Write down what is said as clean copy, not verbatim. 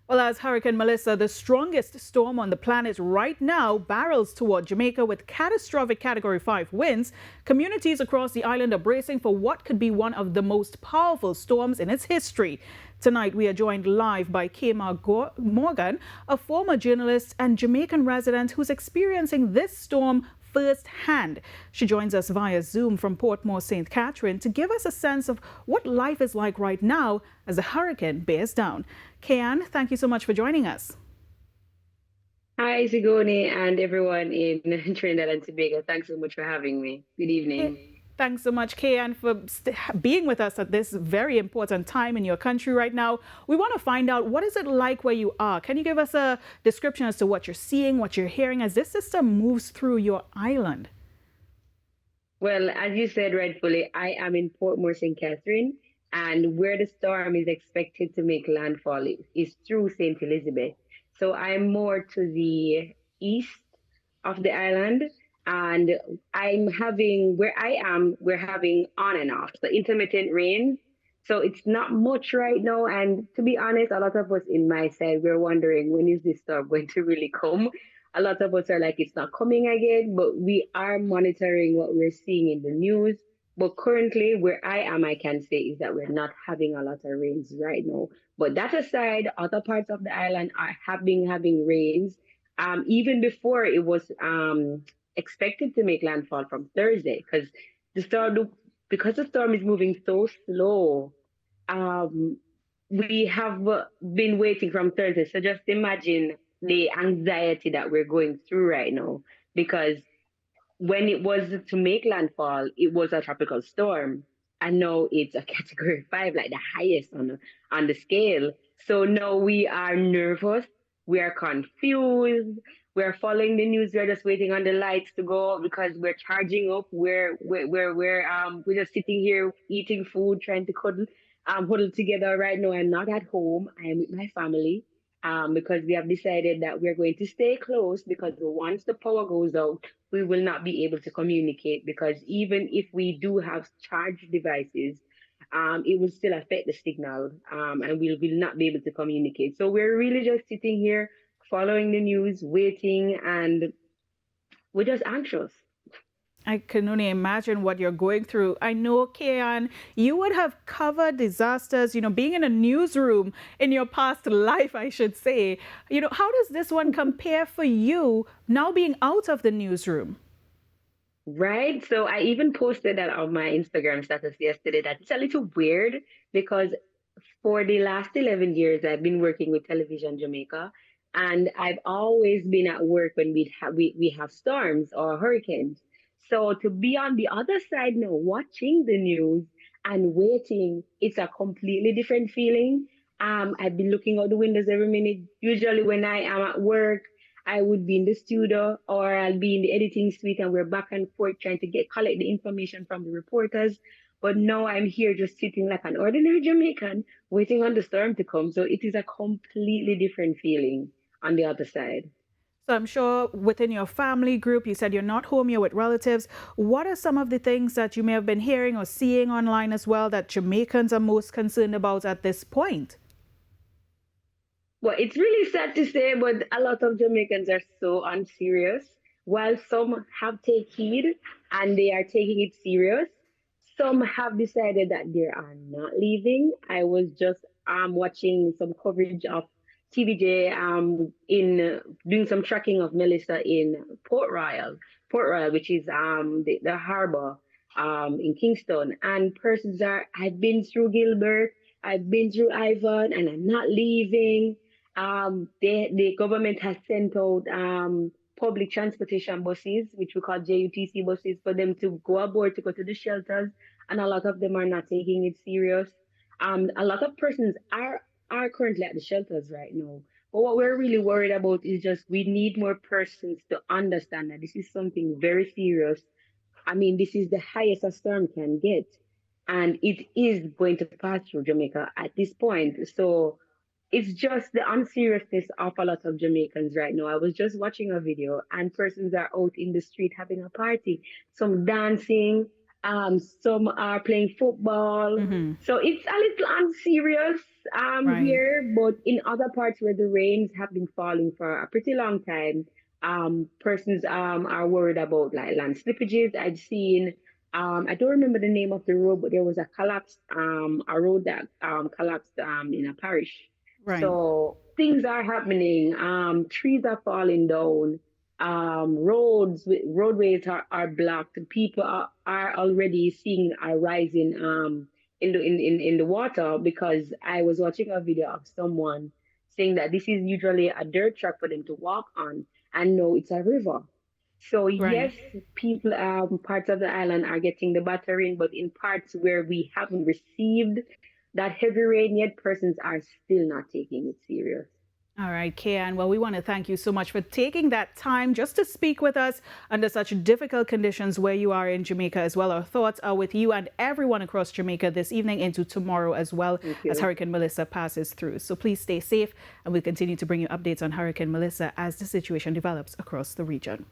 Well, as Hurricane Melissa, the strongest storm on the planet right now, barrels toward Jamaica with catastrophic Category 5 winds, communities across the island are bracing for what could be one of the most powerful storms in its history. Tonight, we are joined live by Kayann Morgan, a former journalist and Jamaican resident who's experiencing this storm firsthand. She joins us via Zoom from Portmore, St. Catherine, to give us a sense of what life is like right now as the hurricane bears down. Kayann, thank you so much for joining us. Hi, Zigoni, and everyone in Trinidad and Tobago. Thanks so much for having me. Good evening. Thanks so much, Kayann, for being with us at this very important time in your country right now. We want to find out, what is it like where you are? Can you give us a description as to what you're seeing, what you're hearing as this system moves through your island? Well, as you said rightfully, I am in Portmore, St. Catherine, and where the storm is expected to make landfall is through St. Elizabeth. So I'm more to the east of the island, and where I am, we're having on and off, so intermittent rain. So it's not much right now. And to be honest, a lot of us in my side, we're wondering, when is this storm going to really come? A lot of us are like, it's not coming again, but we are monitoring what we're seeing in the news. But currently, where I am, I can say is that we're not having a lot of rains right now. But that aside, other parts of the island are having rains. Even before it was expected to make landfall from Thursday, the storm, because the storm is moving so slow. Um, we have been waiting from Thursday. So just imagine the anxiety that we're going through right now, because when it was to make landfall, it was a tropical storm. And now it's a category 5, like the highest on the scale. So now we are nervous, we are confused, we're following the news, we're just waiting on the lights to go because we're charging up, we're just sitting here eating food, trying to huddle together right now. I'm not at home, I am with my family. Because we have decided that we're going to stay close, because once the power goes out, we will not be able to communicate, because even if we do have charged devices, it will still affect the signal, and we will not be able to communicate. So we're really just sitting here following the news, waiting, and we're just anxious. I can only imagine what you're going through. I know, Kayann, you would have covered disasters, being in a newsroom in your past life, I should say. How does this one compare for you now being out of the newsroom? Right. So I even posted that on my Instagram status yesterday, that it's a little weird, because for the last 11 years, I've been working with Television Jamaica, and I've always been at work when we have storms or hurricanes. So to be on the other side now, watching the news and waiting, it's a completely different feeling. I've been looking out the windows every minute. Usually when I am at work, I would be in the studio, or I'll be in the editing suite, and we're back and forth trying to collect the information from the reporters. But now I'm here just sitting like an ordinary Jamaican, waiting on the storm to come. So it is a completely different feeling on the other side. So I'm sure within your family group, you said you're not home, you're with relatives. What are some of the things that you may have been hearing or seeing online as well that Jamaicans are most concerned about at this point? Well, it's really sad to say, but a lot of Jamaicans are so unserious. While some have taken heed and they are taking it serious, some have decided that they are not leaving. I was just watching some coverage of TVJ in doing some tracking of Melissa in Port Royal, which is the harbor in Kingston. And persons are, I've been through Gilbert, I've been through Ivan, and I'm not leaving. The government has sent out public transportation buses, which we call JUTC buses, for them to go aboard to go to the shelters, and a lot of them are not taking it serious. A lot of persons are currently at the shelters right now. But what we're really worried about is just we need more persons to understand that this is something very serious. I mean, this is the highest a storm can get, and it is going to pass through Jamaica at this point. So it's just the unseriousness of a lot of Jamaicans right now. I was just watching a video, and persons are out in the street having a party, some dancing. Some are playing football. Hmm. So it's a little unserious Right. here, but in other parts where the rains have been falling for a pretty long time, persons are worried about like land slippages. I've seen I don't remember the name of the road, but there was a road that collapsed in a parish. Right. So things are happening. Trees are falling down. Roadways are blocked. People are already seeing a rise in the water, because I was watching a video of someone saying that this is usually a dirt track for them to walk on, and no, it's a river. So Right. yes, people parts of the island are getting the battering, but in parts where we haven't received that heavy rain yet, persons are still not taking it serious. All right, Kayann. Well, we want to thank you so much for taking that time just to speak with us under such difficult conditions where you are in Jamaica as well. Our thoughts are with you and everyone across Jamaica this evening into tomorrow as well Thank as you. Hurricane Melissa passes through. So please stay safe, and we'll continue to bring you updates on Hurricane Melissa as the situation develops across the region.